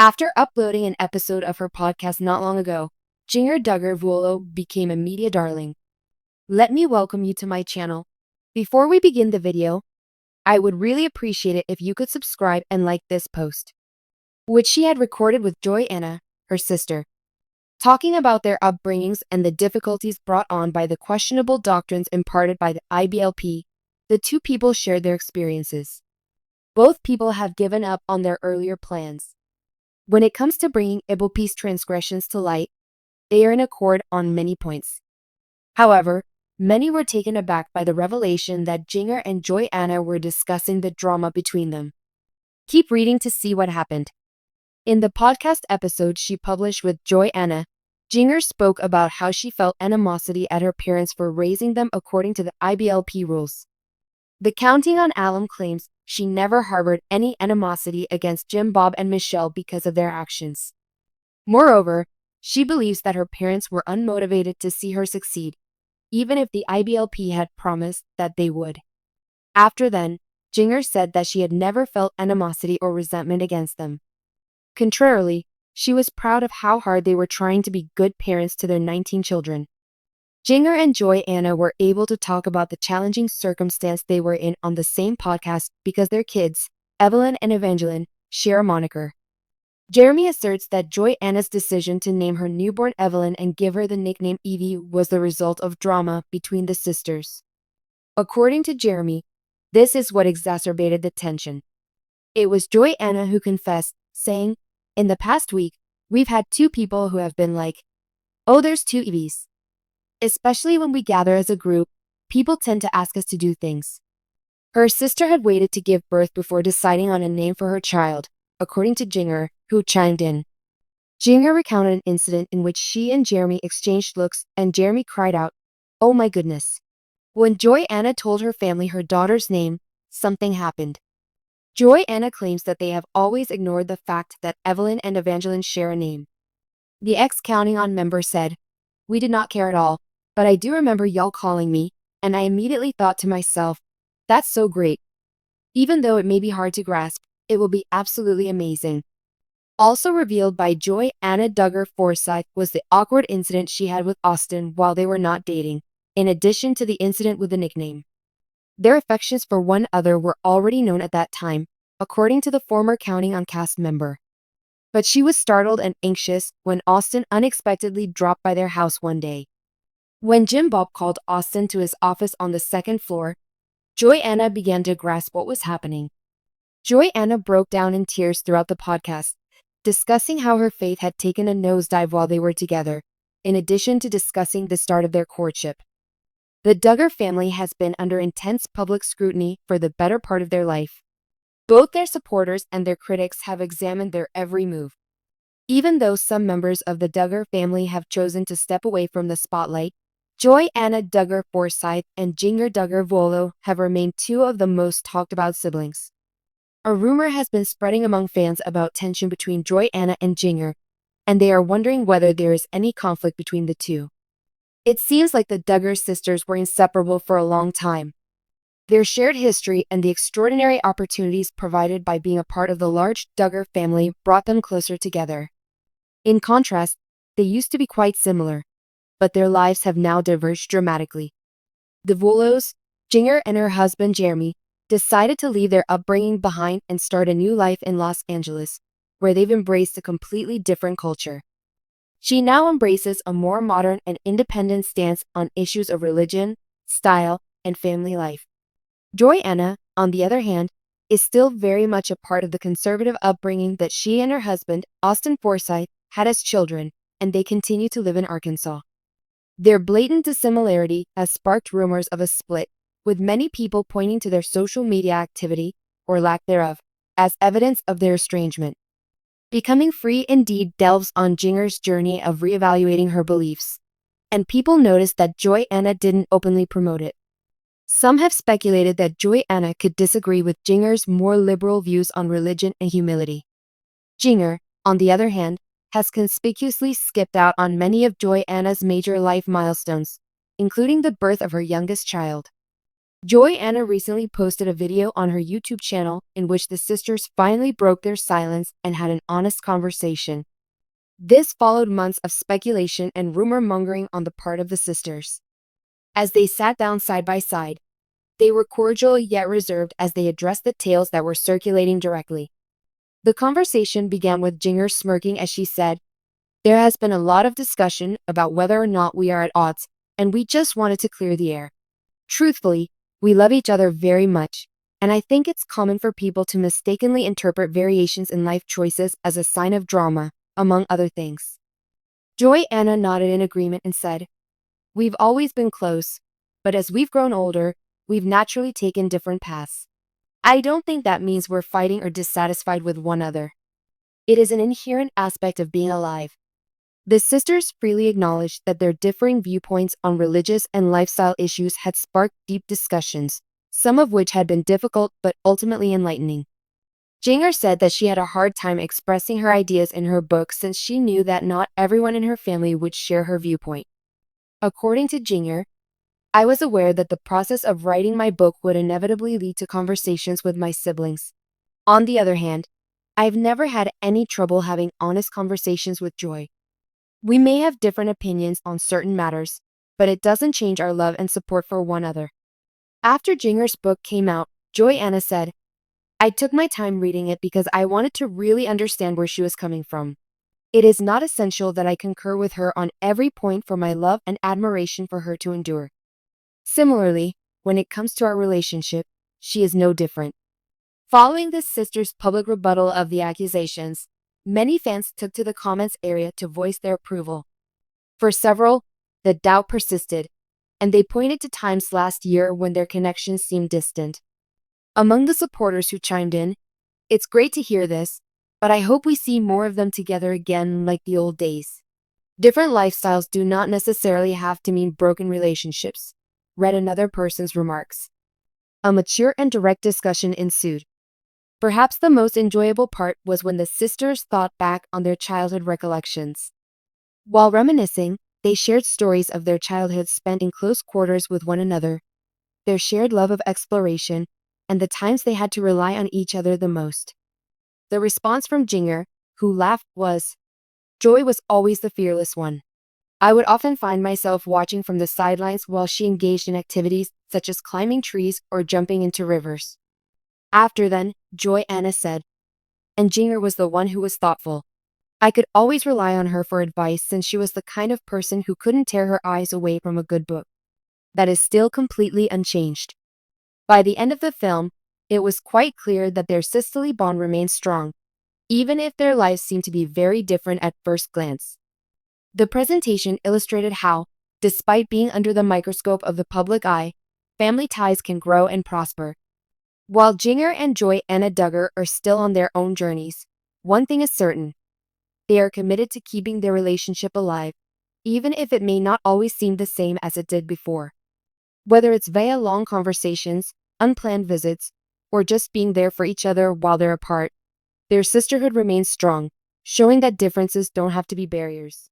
After uploading an episode of her podcast not long ago, Jinger Duggar Vuolo became a media darling. Let me welcome you to my channel. Before we begin the video, I would really appreciate it if you could subscribe and like this post, which she had recorded with Johannah, her sister, talking about their upbringings and the difficulties brought on by the questionable doctrines imparted by the IBLP. The two people shared their experiences. Both people have given up on their earlier plans. When it comes to bringing IBLP's transgressions to light, they are in accord on many points. However, many were taken aback by the revelation that Jinger and Johannah were discussing the drama between them. Keep reading to see what happened. In the podcast episode she published with Johannah, Jinger spoke about how she felt animosity at her parents for raising them according to the IBLP rules. The Counting on Alum claims she never harbored any animosity against Jim, Bob, and Michelle because of their actions. Moreover, she believes that her parents were unmotivated to see her succeed, even if the IBLP had promised that they would. After then, Jinger said that she had never felt animosity or resentment against them. Contrarily, she was proud of how hard they were trying to be good parents to their 19 children. Jinger and Johannah were able to talk about the challenging circumstance they were in on the same podcast because their kids, Evelyn and Evangeline, share a moniker. Jeremy asserts that Johannah's decision to name her newborn Evelyn and give her the nickname Evie was the result of drama between the sisters. According to Jeremy, this is what exacerbated the tension. It was Johannah who confessed, saying, "In the past week, we've had two people who have been like, oh, there's two Evies. Especially when we gather as a group, people tend to ask us to do things." Her sister had waited to give birth before deciding on a name for her child, according to Jinger, who chimed in. Jinger recounted an incident in which she and Jeremy exchanged looks and Jeremy cried out, "Oh my goodness." When Johannah told her family her daughter's name, something happened. Johannah claims that they have always ignored the fact that Evelyn and Evangeline share a name. The ex-Counting On member said, "We did not care at all, but I do remember y'all calling me, and I immediately thought to myself, that's so great. Even though it may be hard to grasp, it will be absolutely amazing." Also revealed by Johannah Duggar Forsyth was the awkward incident she had with Austin while they were not dating, in addition to the incident with the nickname. Their affections for one another were already known at that time, according to the former Counting On cast member. But she was startled and anxious when Austin unexpectedly dropped by their house one day. When Jim Bob called Austin to his office on the second floor, Johannah began to grasp what was happening. Johannah broke down in tears throughout the podcast, discussing how her faith had taken a nosedive while they were together, in addition to discussing the start of their courtship. The Duggar family has been under intense public scrutiny for the better part of their life. Both their supporters and their critics have examined their every move. Even though some members of the Duggar family have chosen to step away from the spotlight, Johannah Duggar Forsyth and Jinger Duggar Vuolo have remained two of the most talked about siblings. A rumor has been spreading among fans about tension between Johannah and Jinger, and they are wondering whether there is any conflict between the two. It seems like the Duggar sisters were inseparable for a long time. Their shared history and the extraordinary opportunities provided by being a part of the large Duggar family brought them closer together. In contrast, they used to be quite similar, but their lives have now diverged dramatically. The Vuolos, Jinger and her husband Jeremy, decided to leave their upbringing behind and start a new life in Los Angeles, where they've embraced a completely different culture. She now embraces a more modern and independent stance on issues of religion, style, and family life. Johannah, on the other hand, is still very much a part of the conservative upbringing that she and her husband, Austin Forsyth, had as children, and they continue to live in Arkansas. Their blatant dissimilarity has sparked rumors of a split, with many people pointing to their social media activity, or lack thereof, as evidence of their estrangement. Becoming Free indeed delves on Jinger's journey of reevaluating her beliefs, and people noticed that Johannah didn't openly promote it. Some have speculated that Johannah could disagree with Jinger's more liberal views on religion and humility. Jinger, on the other hand, has conspicuously skipped out on many of Johannah's major life milestones, including the birth of her youngest child. Johanna recently posted a video on her YouTube channel in which the sisters finally broke their silence and had an honest conversation. This followed months of speculation and rumor mongering on the part of the sisters. As they sat down side by side, they were cordial yet reserved as they addressed the tales that were circulating directly. The conversation began with Jinger smirking as she said, "There has been a lot of discussion about whether or not we are at odds, and we just wanted to clear the air. Truthfully, we love each other very much, and I think it's common for people to mistakenly interpret variations in life choices as a sign of drama, among other things." Johanna nodded in agreement and said, "We've always been close, but as we've grown older, we've naturally taken different paths. I don't think that means we're fighting or dissatisfied with one another. It is an inherent aspect of being alive." The sisters freely acknowledged that their differing viewpoints on religious and lifestyle issues had sparked deep discussions, some of which had been difficult but ultimately enlightening. Jinger said that she had a hard time expressing her ideas in her book since she knew that not everyone in her family would share her viewpoint. According to Jinger, "I was aware that the process of writing my book would inevitably lead to conversations with my siblings. On the other hand, I've never had any trouble having honest conversations with Joy. We may have different opinions on certain matters, but it doesn't change our love and support for one another." After Jinger's book came out, Johanna said, "I took my time reading it because I wanted to really understand where she was coming from. It is not essential that I concur with her on every point for my love and admiration for her to endure. Similarly, when it comes to our relationship, she is no different." Following the sisters' public rebuttal of the accusations, many fans took to the comments area to voice their approval. For several, the doubt persisted, and they pointed to times last year when their connection seemed distant. Among the supporters who chimed in, "It's great to hear this, but I hope we see more of them together again like the old days. Different lifestyles do not necessarily have to mean broken relationships," read another person's remarks. A mature and direct discussion ensued. Perhaps the most enjoyable part was when the sisters thought back on their childhood recollections. While reminiscing, they shared stories of their childhood spent in close quarters with one another, their shared love of exploration, and the times they had to rely on each other the most. The response from Jinger, who laughed, was, "Joy was always the fearless one. I would often find myself watching from the sidelines while she engaged in activities such as climbing trees or jumping into rivers." After then, Johanna said, "And Jinger was the one who was thoughtful. I could always rely on her for advice since she was the kind of person who couldn't tear her eyes away from a good book. That is still completely unchanged." By the end of the film, it was quite clear that their sisterly bond remained strong, even if their lives seemed to be very different at first glance. The presentation illustrated how, despite being under the microscope of the public eye, family ties can grow and prosper. While Jinger and Johanna Duggar are still on their own journeys, one thing is certain: they are committed to keeping their relationship alive, even if it may not always seem the same as it did before. Whether it's via long conversations, unplanned visits, or just being there for each other while they're apart, their sisterhood remains strong, showing that differences don't have to be barriers.